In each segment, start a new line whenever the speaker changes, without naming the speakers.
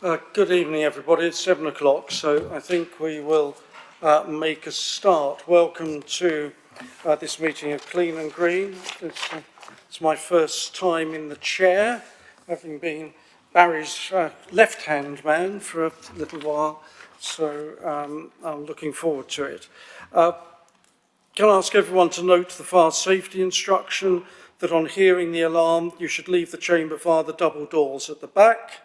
Good evening, everybody. It's 7 o'clock, so I think we will make a start. Welcome to this meeting of Clean and Green. It's my first time in the chair, having been Barry's left-hand man for a little while, so I'm looking forward to it. Can I ask everyone to note the fire safety instruction that on hearing the alarm, you should leave the chamber via the double doors at the back,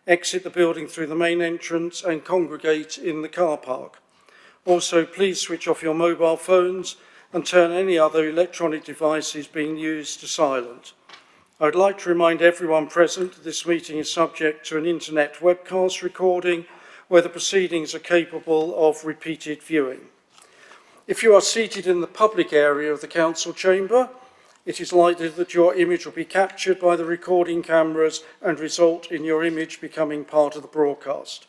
exit the building through the main entrance and congregate in the car park. Also, please switch off your mobile phones and turn any other electronic devices being used to silent. I would like to remind everyone present that this meeting is subject to an internet webcast recording where the proceedings are capable of repeated viewing. If you are seated in the public area of the council chamber, it is likely that your image will be captured by the recording cameras and result in your image becoming part of the broadcast.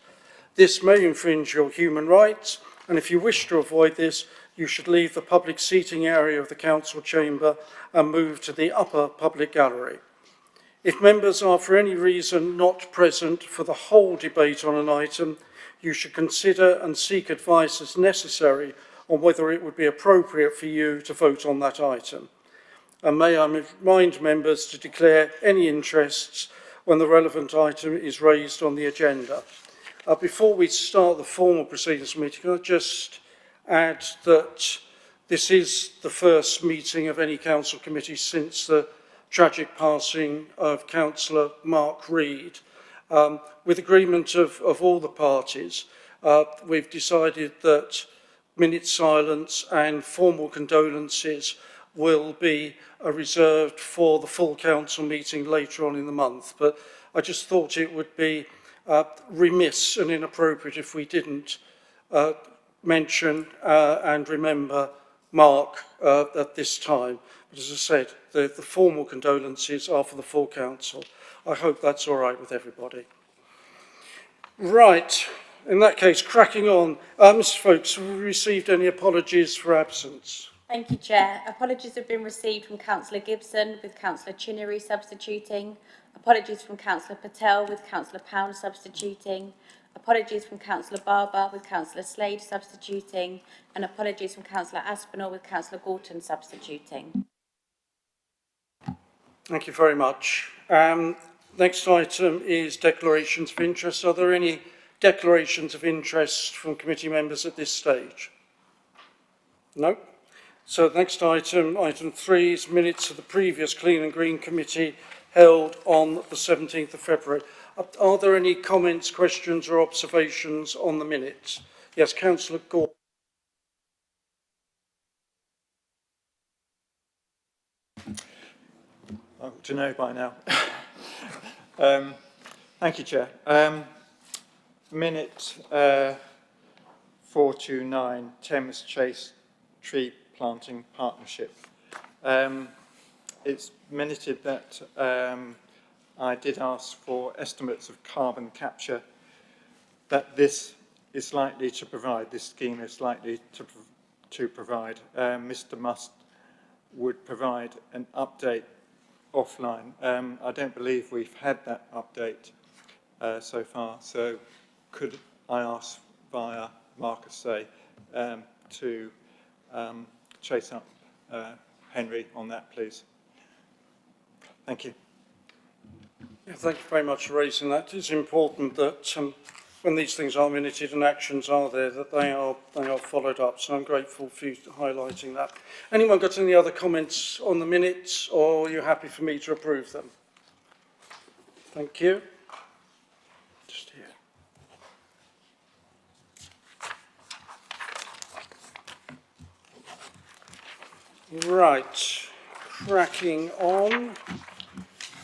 This may infringe your human rights, and if you wish to avoid this, you should leave the public seating area of the council chamber and move to the upper public gallery. If members are for any reason not present for the whole debate on an item, you should consider and seek advice as necessary on whether it would be appropriate for you to vote on that item. And may I remind members to declare any interests when the relevant item is raised on the agenda. Before we start the formal proceedings meeting, can I just add that this is the first meeting of any council committee since the tragic passing of Councillor Mark Reed. With agreement of all the parties, we've decided that minute silence and formal condolences will be reserved for the full council meeting later on in the month. But I just thought it would be remiss and inappropriate if we didn't mention and remember Mark at this time. But as I said, the formal condolences are for the full council. I hope that's all right with everybody. Right, in that case, cracking on. Mr. Folkes, have we received any apologies for absence?
Thank you, Chair. Apologies have been received from Councillor Gibson with Councillor Chinnery substituting. Apologies from Councillor Patel with Councillor Pound substituting. Apologies from Councillor Barber with Councillor Slade substituting. And apologies from Councillor Aspinall with Councillor Gorton substituting.
Thank you very much. Next item is declarations of interest. Are there any declarations of interest from committee members at this stage? No? So the next item, item 3, is minutes of the previous Clean and Green Committee held on the 17th of February. Are there any comments, questions or observations on the minutes? Yes, Councillor Gore.
I ought to know by now. Thank you, Chair. Minute 429, Thames Chase Tree Planting Partnership. It's minuted that I did ask for estimates of carbon capture that this is likely to provide, this scheme is likely to provide. Mr. Must would provide an update offline. I don't believe we've had that update so far, so could I ask via Marcus Say to chase up Henry on that, please? Thank you.
Yeah, thank you very much for raising that. It's important that when these things are minuted and actions are there, that they are followed up. So I'm grateful for you highlighting that. Anyone got any other comments on the minutes, or are you happy for me to approve them? Thank you. Just here. Right, cracking on.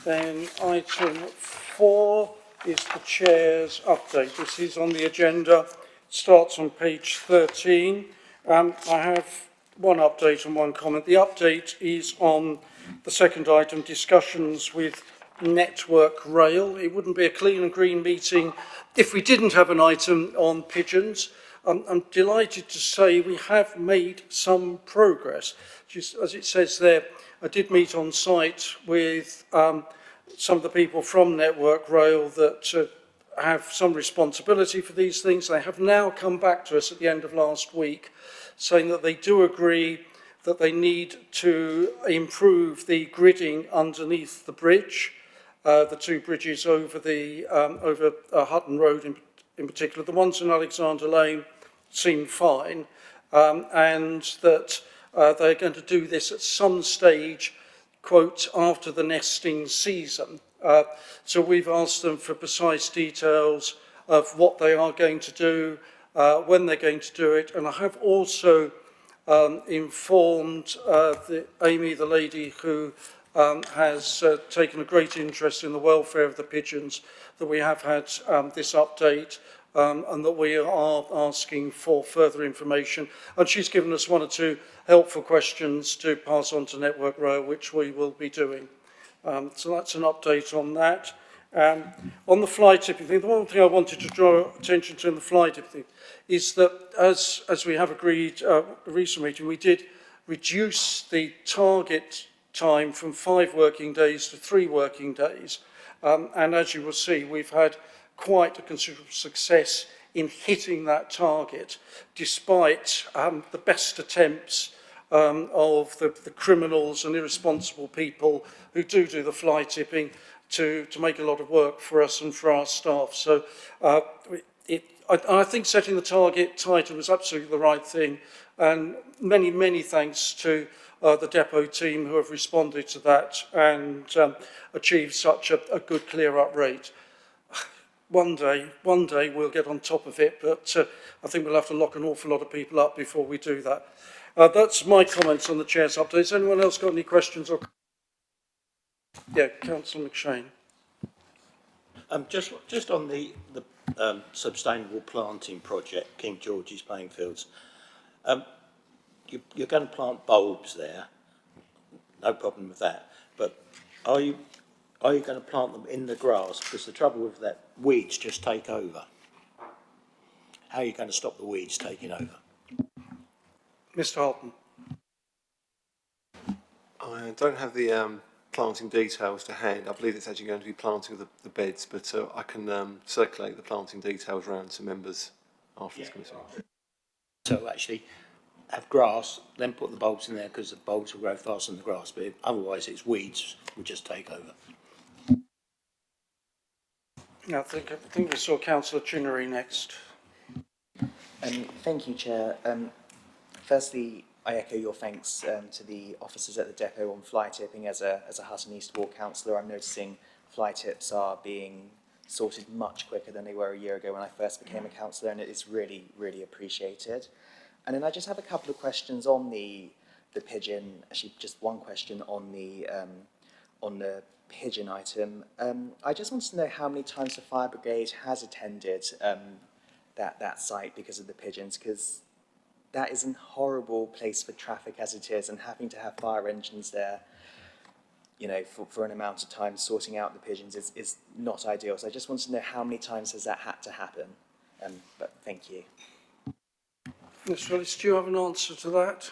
Then item 4 is the Chair's update. This is on the agenda. It starts on page 13. I have one update and one comment. The update is on the second item, discussions with Network Rail. It wouldn't be a Clean and Green meeting if we didn't have an item on pigeons. I'm delighted to say we have made some progress. Just as it says there, I did meet on site with some of the people from Network Rail that have some responsibility for these things. They have now come back to us at the end of last week saying that they do agree that they need to improve the gridding underneath the bridge, the two bridges over the over Hutton Road in particular. The ones in Alexander Lane seem fine, and that they're going to do this at some stage, quote, after the nesting season. So we've asked them for precise details of what they are going to do, when they're going to do it, and I have also informed Amy, the lady who has taken a great interest in the welfare of the pigeons, that we have had this update and that we are asking for further information. And she's given us one or two helpful questions to pass on to Network Rail, which we will be doing. So that's an update on that. On the fly tipping thing, the one thing I wanted to draw attention to in the fly tipping thing is that as we have agreed at a recent meeting, we did reduce the target time from 5 working days to 3 working days. And as you will see, we've had quite a considerable success in hitting that target, despite the best attempts of the criminals and irresponsible people who do the fly tipping to make a lot of work for us and for our staff. So I think setting the target tighter was absolutely the right thing, and many, many thanks to the depot team who have responded to that and achieved such a good clear-up rate. One day we'll get on top of it, but I think we'll have to lock an awful lot of people up before we do that. That's my comments on the Chair's update. Has anyone else got any questions? Or yeah, Councillor McShane.
Just on the sustainable planting project, King George's playing fields, you're going to plant bulbs there, no problem with that, but are you going to plant them in the grass? Because the trouble with that, weeds just take over. How are you going to stop the weeds taking over?
Mr. Halton.
I don't have the planting details to hand. I believe it's actually going to be planting of the beds, but I can circulate the planting details around to members after this committee.
So actually have grass, then put the bulbs in there, because the bulbs will grow faster than the grass, but otherwise it's weeds will just take over.
I think we saw Councillor Chinnery next.
Thank you, Chair. Firstly, I echo your thanks to the officers at the depot on fly tipping. As a Hutton East Ward councillor, I'm noticing fly tips are being sorted much quicker than they were a year ago when I first became a councillor, and it is really, really appreciated. And then I just have a couple of questions on the pigeon. Actually, just one question on the pigeon item. I just wanted to know how many times the fire brigade has attended that site because of the pigeons, because that is a horrible place for traffic as it is, and having to have fire engines there, you know, for an amount of time sorting out the pigeons is not ideal. So I just wanted to know how many times has that had to happen. But thank you.
Mr. Ellis, do you have an answer to that?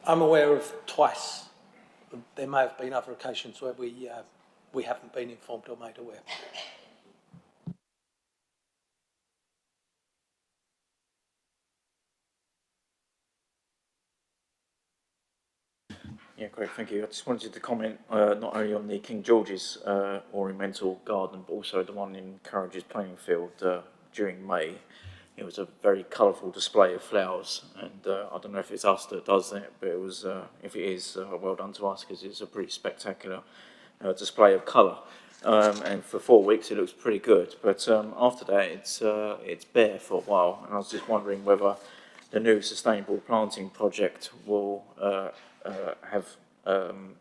I'm aware of twice. There may have been other occasions where we haven't been informed or made aware.
Yeah, great, thank you. I just wanted to comment not only on the King George's ornamental garden, but also the one in Carriage's playing field during May. It was a very colourful display of flowers, and I don't know if it's us that does it, but it was, if it is, well done to us, because it's a pretty spectacular display of colour. And for 4 weeks it looks pretty good, but after that it's bare for a while, and I was just wondering whether the new sustainable planting project will have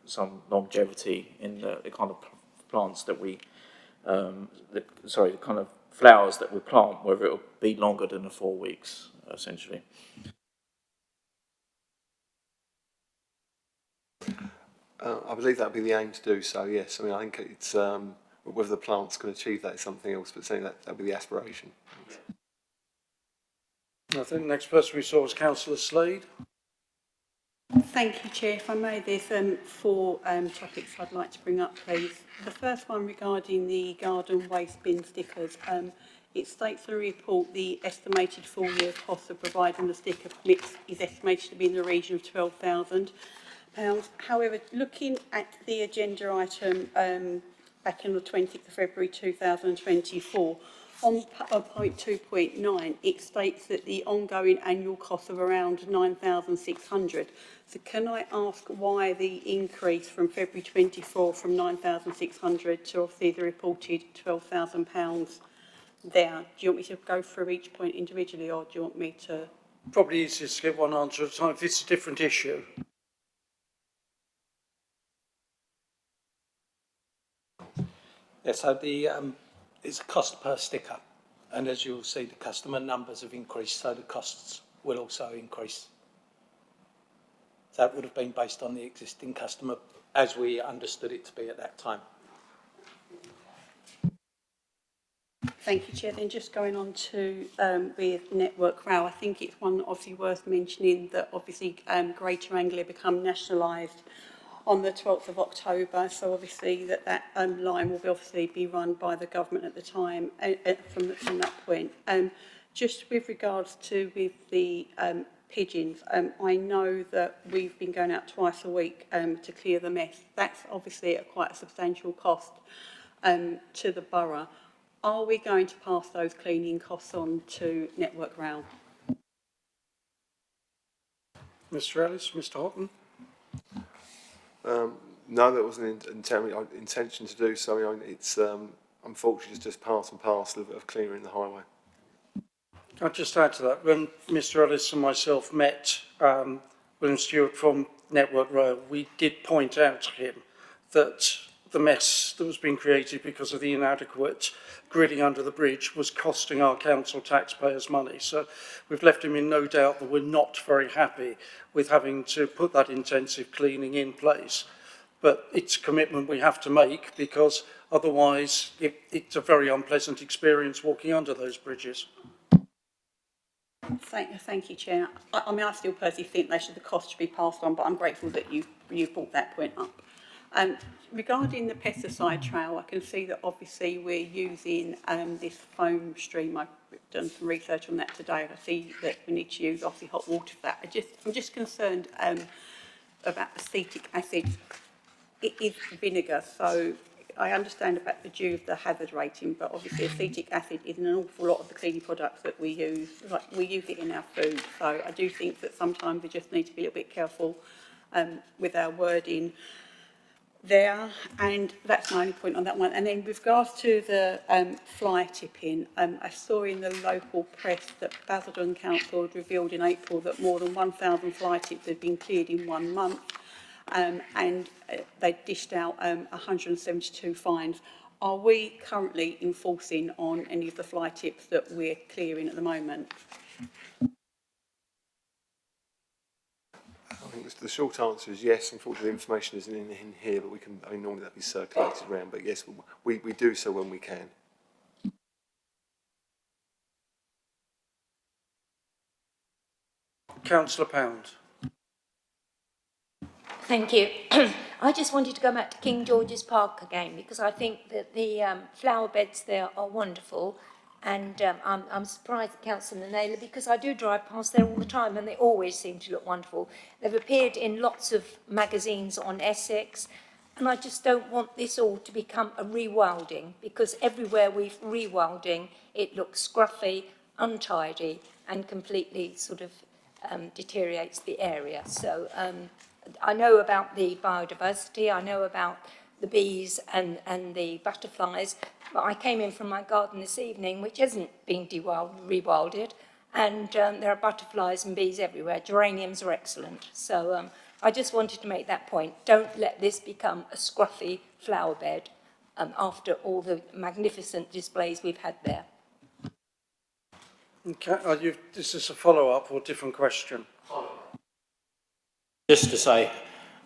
some longevity in the kind of plants that we, the kind of flowers that we plant, whether it will be longer than the 4 weeks, essentially.
I believe that would be the aim to do so, yes. I mean, I think it's, whether the plants can achieve that is something else, but certainly that would be the aspiration.
I think the next person we saw was Councillor Slade.
Thank you, Chair. If I may, there's four topics I'd like to bring up, please. The first one regarding the garden waste bin stickers. It states in the report the estimated full-year cost of providing the sticker permits is estimated to be in the region of £12,000. However, looking at the agenda item back on the 20th of February 2024, on point 2.9, it states that the ongoing annual cost of around 9,600. So can I ask why the increase from February 24 from 9,600 to obviously the reported £12,000 there? Do you want me to go through each point individually, or do you want me to?
Probably easiest to get one answer at a time if it's a different issue.
Yeah, so the it's a cost per sticker, and as you'll see, the customer numbers have increased, so the costs will also increase. That would have been based on the existing customer as we understood it to be at that time.
Thank you, Chair. Then just going on to with Network Rail, I think it's one obviously worth mentioning that obviously Greater Anglia become nationalised on the 12th of October, so obviously that line will obviously be run by the government at the time from that point. Just with regards to with the pigeons, I know that we've been going out twice a week to clear the mess. That's obviously at quite a substantial cost to the borough. Are we going to pass those cleaning costs on to Network Rail?
Mr. Ellis, Mr. Houghton?
No, that wasn't intention to do so. I mean, it's unfortunately it's just part and parcel of clearing the highway.
I'll just add to that. When Mr. Ellis and myself met William Stewart from Network Rail, we did point out to him that the mess that was being created because of the inadequate gridding under the bridge was costing our council taxpayers money. So we've left him in no doubt that we're not very happy with having to put that intensive cleaning in place. But it's a commitment we have to make, because otherwise it's a very unpleasant experience walking under those bridges.
Thank you, Chair. I mean, I still personally think the cost should be passed on, but I'm grateful that you brought that point up. Regarding the pesticide trail, I can see that obviously we're using this foam stream. I've done some research on that today, and I see that we need to use obviously hot water for that. I'm just concerned about acetic acid. It is vinegar, so I understand about the due of the hazard rating, but obviously acetic acid is in an awful lot of the cleaning products that we use. Like, we use it in our food, so I do think that sometimes we just need to be a little bit careful with our wording there, and that's my only point on that one. And then with regards to the fly tipping, I saw in the local press that Basildon Council had revealed in April that more than 1,000 fly tips had been cleared in 1 month, and they dished out 172 fines. Are we currently enforcing on any of the fly tips that we're clearing at the moment?
I think the short answer is yes. Unfortunately, the information isn't in here, but we can. I mean, normally that be circulated around. But yes, we do so when we can.
Councillor Pound.
Thank you. I just wanted to go back to King George's Park again, because I think that the flower beds there are wonderful, and I'm surprised at Councillor Naylor, because I do drive past there all the time and they always seem to look wonderful. They've appeared in lots of magazines on Essex, and I just don't want this all to become a rewilding, because everywhere we're rewilding it looks scruffy, untidy, and completely sort of deteriorates the area. So I know about the biodiversity, I know about the bees and the butterflies, but I came in from my garden this evening, which hasn't been rewilded, and there are butterflies and bees everywhere. Geraniums are excellent. So I just wanted to make that point. Don't let this become a scruffy flower bed after all the magnificent displays we've had there.
Okay, is this a follow-up or a different question?
Just to say,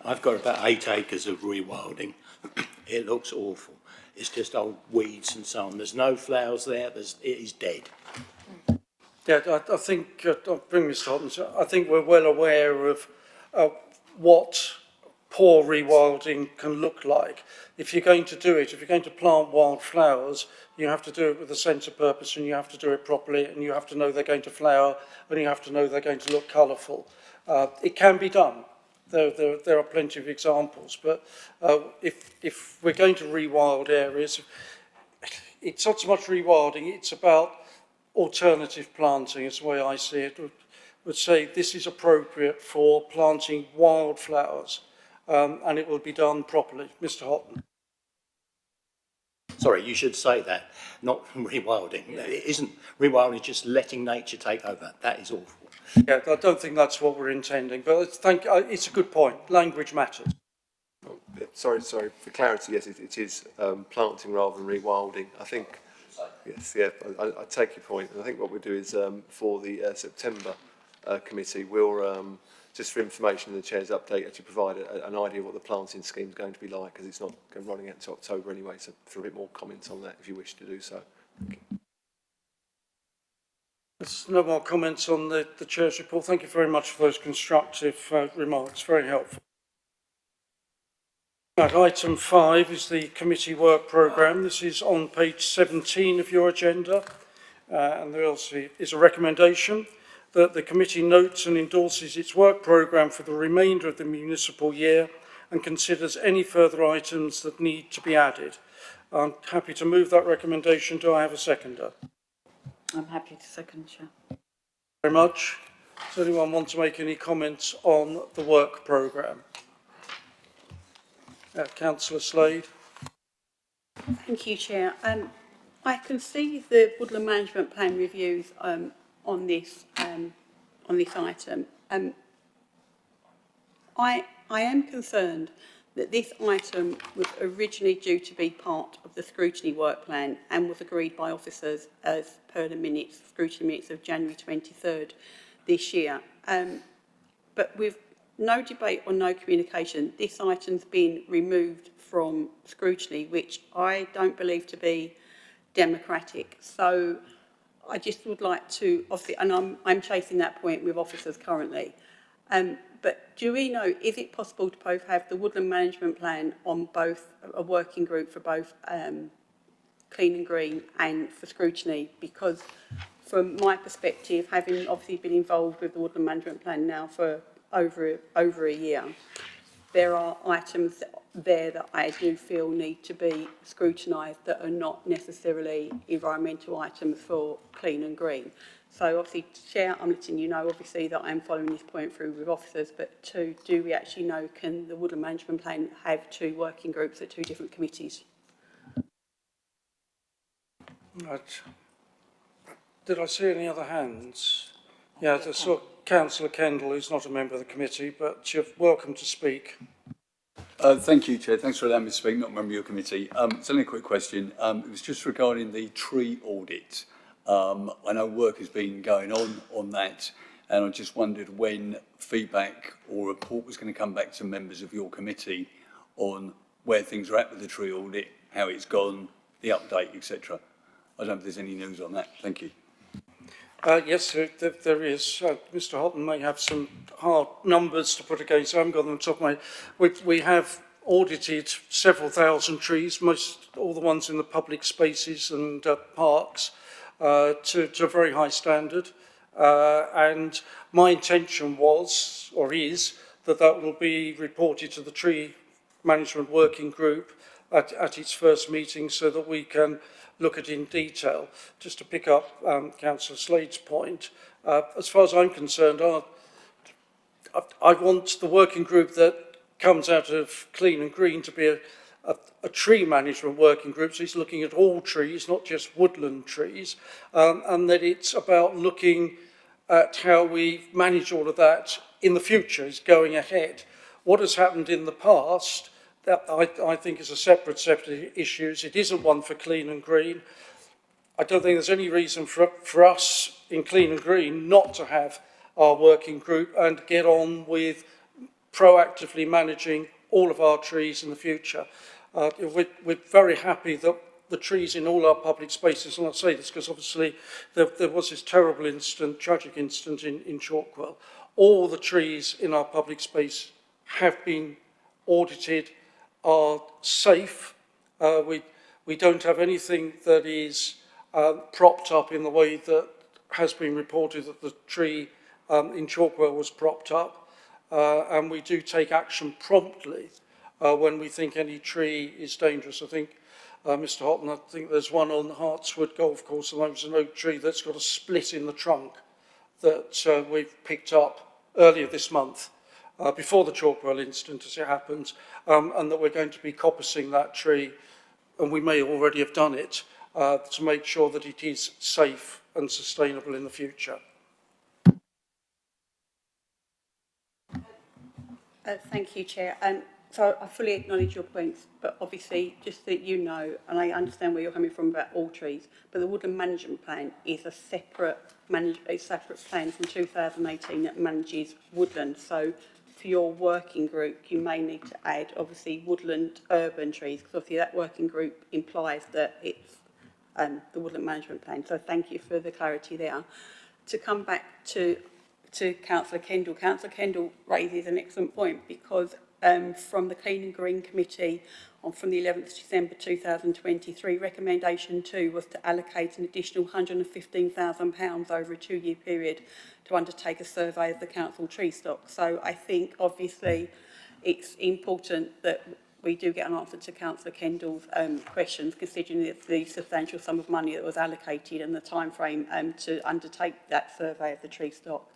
I've got about 8 acres of rewilding. It looks awful. It's just old weeds and so on. There's no flowers there. It is dead.
Yeah, I think, I'll bring Mr. Houghton. I think we're well aware of what poor rewilding can look like. If you're going to do it, if you're going to plant wildflowers, you have to do it with a sense of purpose, and you have to do it properly, and you have to know they're going to flower, and you have to know they're going to look colourful. It can be done. There are plenty of examples, but if we're going to rewild areas, it's not so much rewilding, it's about alternative planting, is the way I see it. Would say this is appropriate for planting wildflowers, and it will be done properly. Mr. Houghton.
Sorry, you should say that, not rewilding. It isn't rewilding, it's just letting nature take over. That is awful.
Yeah, I don't think that's what we're intending, but it's a good point. Language matters.
Oh, yeah, sorry, for clarity, yes, it is planting rather than rewilding. I think, yes, yeah, I take your point. And I think what we'll do is for the September committee, we'll, just for information in the Chair's update, actually provide an idea of what the planting scheme is going to be like, because it's not running out to October anyway, so for a bit more comments on that if you wish to do so. Thank you.
There's no more comments on the Chair's report. Thank you very much for those constructive remarks. Very helpful. Item 5 is the committee work programme. This is on page 17 of your agenda, and there also is a recommendation that the committee notes and endorses its work programme for the remainder of the municipal year and considers any further items that need to be added. I'm happy to move that recommendation. Do I have a seconder?
I'm happy to second, Chair.
Very much. Does anyone want to make any comments on the work programme? Councillor Slade.
Thank you, Chair. I can see the woodland management plan reviews on this item. I am concerned that this item was originally due to be part of the scrutiny work plan and was agreed by officers as per the minutes, scrutiny minutes of January 23rd this year. But with no debate or no communication, this item's been removed from scrutiny, which I don't believe to be democratic. So I just would like to, obviously, and I'm chasing that point with officers currently. But do we know, is it possible to both have the woodland management plan on both, a working group for both clean and green and for scrutiny? Because from my perspective, having obviously been involved with the woodland management plan now for over a year, there are items there that I do feel need to be scrutinised that are not necessarily environmental items for clean and green. So obviously, Chair, I'm letting you know obviously that I'm following this point through with officers, but two, do we actually know, can the woodland management plan have two working groups at two different committees?
Right. Did I see any other hands? Yeah, I saw Councillor Kendall, who's not a member of the committee, but you're welcome to speak.
Thank you, Chair. Thanks for allowing me to speak, not a member of your committee. It's only a quick question. It was just regarding the tree audit. I know work has been going on that, and I just wondered when feedback or report was going to come back to members of your committee on where things are at with the tree audit, how it's gone, the update, etc. I don't know if there's any news on that. Thank you.
Yes, there is. Mr. Houghton may have some hard numbers to put against. I haven't got them on top of my head. We have audited several thousand trees, most all the ones in the public spaces and parks, to a very high standard. And my intention was, or is, that will be reported to the Tree Management Working Group at its first meeting so that we can look at in detail. Just to pick up Councillor Slade's point, as far as I'm concerned, I want the working group that comes out of Clean and Green to be a tree management working group, so it's looking at all trees, not just woodland trees, and that it's about looking at how we manage all of that in the future, is going ahead. What has happened in the past, that I think is a separate set of issues. It isn't one for Clean and Green. I don't think there's any reason for us in Clean and Green not to have our working group and get on with proactively managing all of our trees in the future. We're very happy that the trees in all our public spaces, and I'll say this because obviously there was this terrible incident, tragic incident in Chalkwell. All the trees in our public space have been audited are safe. We don't have anything that is propped up in the way that has been reported that the tree in Chalkwell was propped up, and we do take action promptly when we think any tree is dangerous. I think, Mr. Houghton, I think there's one on the Hartswood Golf Course, and there's an oak tree that's got a split in the trunk that we've picked up earlier this month, before the Chalkwell incident as it happens, and that we're going to be coppicing that tree, and we may already have done it, to make sure that it is safe and sustainable in the future.
Thank you, Chair. So I fully acknowledge your points, but obviously, just that you know, and I understand where you're coming from about all trees, but the woodland management plan is a separate plan from 2018 that manages woodland. So for your working group, you may need to add, obviously, woodland urban trees, because obviously that working group implies that it's the woodland management plan. So thank you for the clarity there. To come back to Councillor Kendall raises an excellent point, because from the Clean and Green Committee from the 11th December 2023, recommendation 2 was to allocate an additional £115,000 over a 2-year period to undertake a survey of the council tree stock. So I think obviously it's important that we do get an answer to Councillor Kendall's questions, considering the substantial sum of money that was allocated and the time frame to undertake that survey of the tree stock.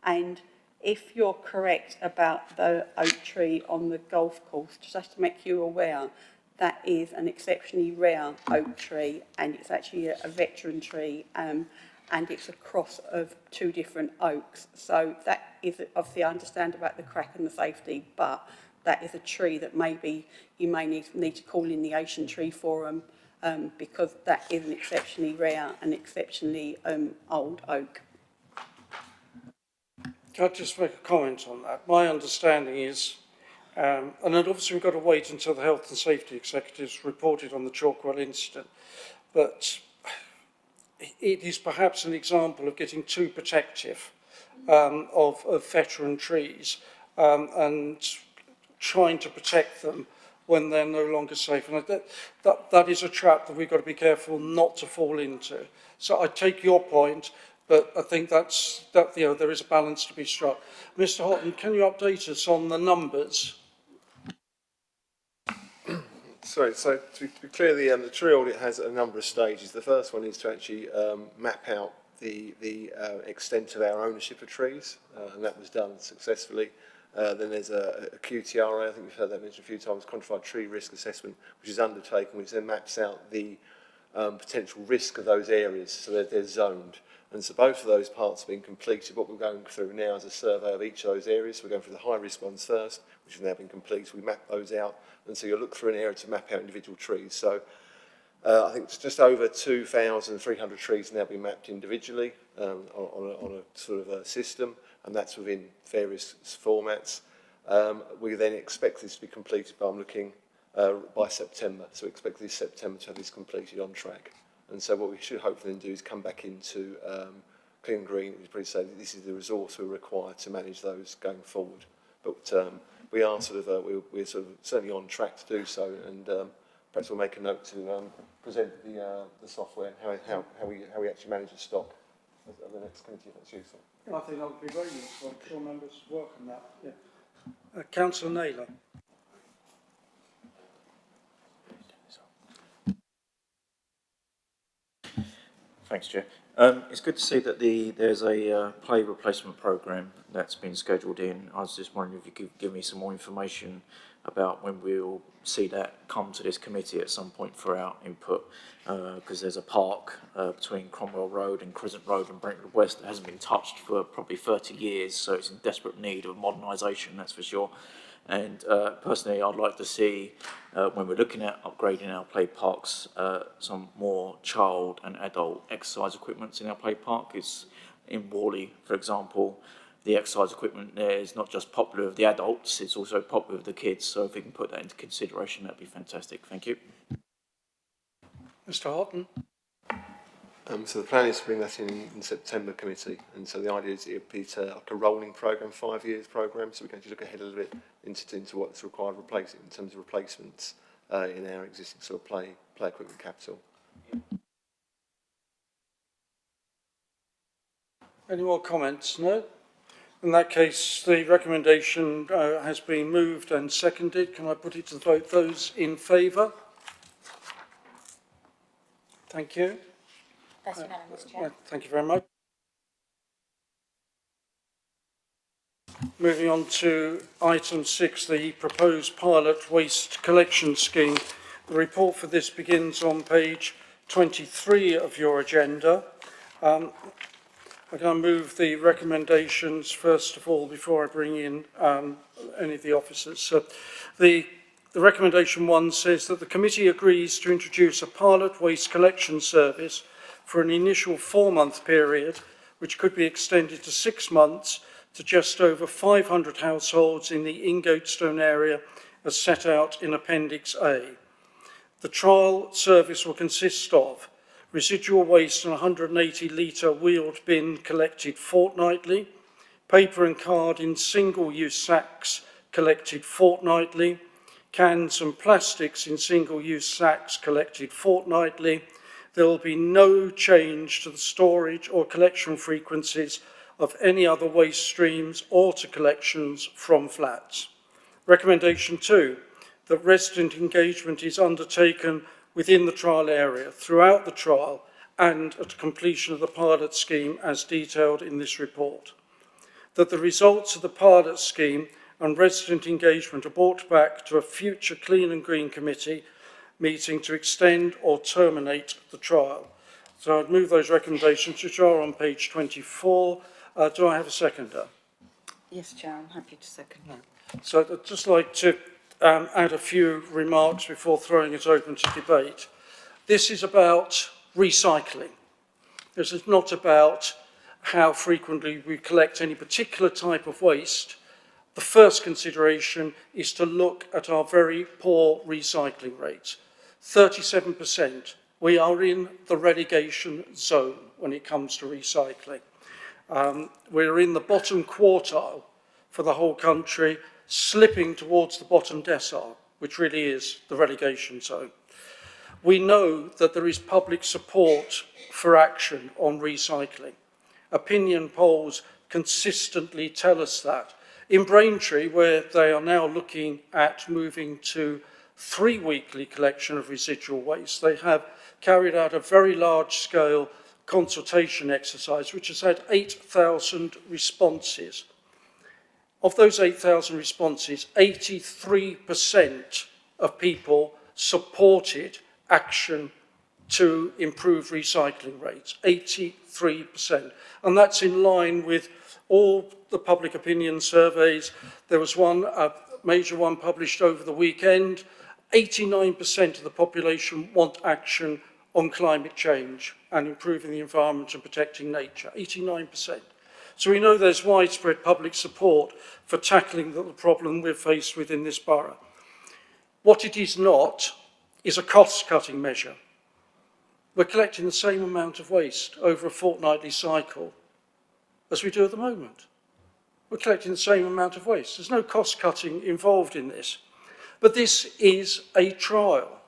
And if you're correct about the oak tree on the golf course, just to make you aware, that is an exceptionally rare oak tree, and it's actually a veteran tree, and it's a cross of 2 different oaks. So that is, obviously I understand about the crack and the safety, but that is a tree that maybe you may need to call in the Asian Tree Forum, because that is an exceptionally rare and exceptionally old oak.
Can I just make a comment on that? My understanding is, and then obviously we've got to wait until the Health and Safety Executives reported on the Chalkwell incident, but it is perhaps an example of getting too protective of veteran trees and trying to protect them when they're no longer safe. And that is a trap that we've got to be careful not to fall into. So I take your point, but I think that there is a balance to be struck. Mr. Houghton, can you update us on the numbers?
Sorry, so to be clear, the tree audit has a number of stages. The first one is to actually map out the extent of our ownership of trees, and that was done successfully. Then there's a QTRA, I think we've heard that mentioned a few times, Quantified Tree Risk Assessment, which is undertaken, which then maps out the potential risk of those areas, so that they're zoned. And so both of those parts have been completed. What we're going through now is a survey of each of those areas. So we're going through the high-risk ones first, which have now been completed. We map those out, and so you'll look through an area to map out individual trees. So I think it's just over 2,300 trees have now been mapped individually on a sort of a system, and that's within various formats. We then expect this to be completed by September. So we expect this September to have this completed on track. And so what we should hopefully then do is come back into Clean and Green and probably say that this is the resource we're required to manage those going forward. But we are sort of we're sort of certainly on track to do so, and perhaps we'll make a note to present the software and how we actually manage the stock at the next committee if that's useful.
I think that would be very useful. I'm sure members welcome that. Yeah. Councillor Naylor.
Thanks, Chair. It's good to see that there's a play replacement programme that's been scheduled in. I was just wondering if you could give me some more information about when we'll see that come to this committee at some point for our input, because there's a park between Cromwell Road and Crescent Road and Brentwood West that hasn't been touched for probably 30 years, so it's in desperate need of modernisation, that's for sure. And personally, I'd like to see, when we're looking at upgrading our play parks, some more child and adult exercise equipment in our play park. It's in Worley, for example, the exercise equipment there is not just popular with the adults, it's also popular with the kids. So if we can put that into consideration, that'd be fantastic. Thank you.
Mr. Houghton.
So the plan is to bring that in September committee, and so the idea is it would be like a rolling programme, 5 years programme, so we're going to look ahead a little bit into what's required replacing in terms of replacements in our existing sort of play equipment capital.
Any more comments? No? In that case, the recommendation has been moved and seconded. Can I put it to the vote? Those in favour? Thank you.
That's unanimous, Chair.
Thank you very much. Moving on to item 6, the proposed pilot waste collection scheme. The report for this begins on page 23 of your agenda. I'm going to move the recommendations first of all before I bring in any of the officers. So the recommendation 1 says that the committee agrees to introduce a pilot waste collection service for an initial 4-month period, which could be extended to 6 months to just over 500 households in the Ingatestone area as set out in Appendix A. The trial service will consist of residual waste and 180-litre wheeled bin collected fortnightly, paper and card in single-use sacks collected fortnightly, cans and plastics in single-use sacks collected fortnightly. There will be no change to the storage or collection frequencies of any other waste streams or to collections from flats. Recommendation 2, that resident engagement is undertaken within the trial area, throughout the trial and at completion of the pilot scheme as detailed in this report. That the results of the pilot scheme and resident engagement are brought back to a future Clean and Green Committee meeting to extend or terminate the trial. So I'd move those recommendations, which are on page 24. Do I have a seconder?
Yes, Chair, I'm happy to second that.
So I'd just like to add a few remarks before throwing it open to debate. This is about recycling. This is not about how frequently we collect any particular type of waste. The first consideration is to look at our very poor recycling rates. 37%. We are in the relegation zone when it comes to recycling. We're in the bottom quartile for the whole country, slipping towards the bottom decile, which really is the relegation zone. We know that there is public support for action on recycling. Opinion polls consistently tell us that. In Braintree, where they are now looking at moving to 3 weekly collection of residual waste, they have carried out a very large-scale consultation exercise, which has had 8,000 responses. Of those 8,000 responses, 83% of people supported action to improve recycling rates, 83%. And that's in line with all the public opinion surveys. There was one, a major one published over the weekend. 89% of the population want action on climate change and improving the environment and protecting nature, 89%. So we know there's widespread public support for tackling the problem we're faced with in this borough. What it is not is a cost-cutting measure. We're collecting the same amount of waste over a fortnightly cycle as we do at the moment. We're collecting the same amount of waste. There's no cost-cutting involved in this. But this is a trial.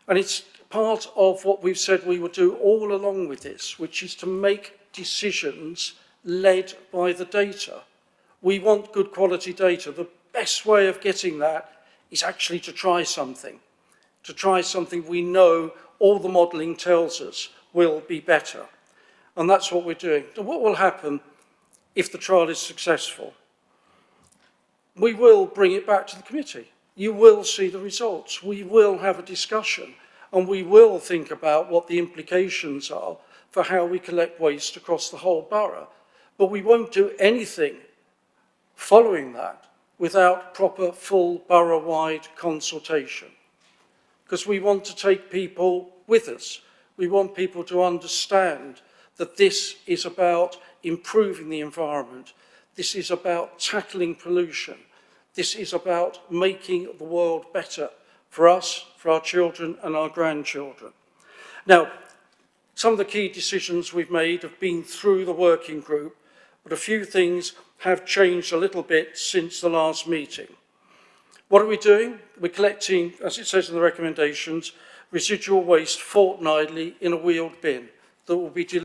And it's part of what we've said we would do all along with this, which is to make decisions led by the data. We want good quality data. The best way of getting that is actually to try something we know all the modelling tells us will be better. And that's what we're doing. And what will happen if the trial is successful? We will bring it back to the committee. You will see the results. We will have a discussion and we will think about what the implications are for how we collect waste across the whole borough. But we won't do anything following that without proper full borough-wide consultation. Because we want to take people with us. We want people to understand that this is about improving the environment. This is about tackling pollution. This is about making the world better for us, for our children and our grandchildren. Now, Some of the key decisions we've made have been through the working group, but a few things have changed a little bit since the last meeting. What are we doing? We're collecting, as it says in the recommendations, residual waste fortnightly in a wheeled bin that will be delivered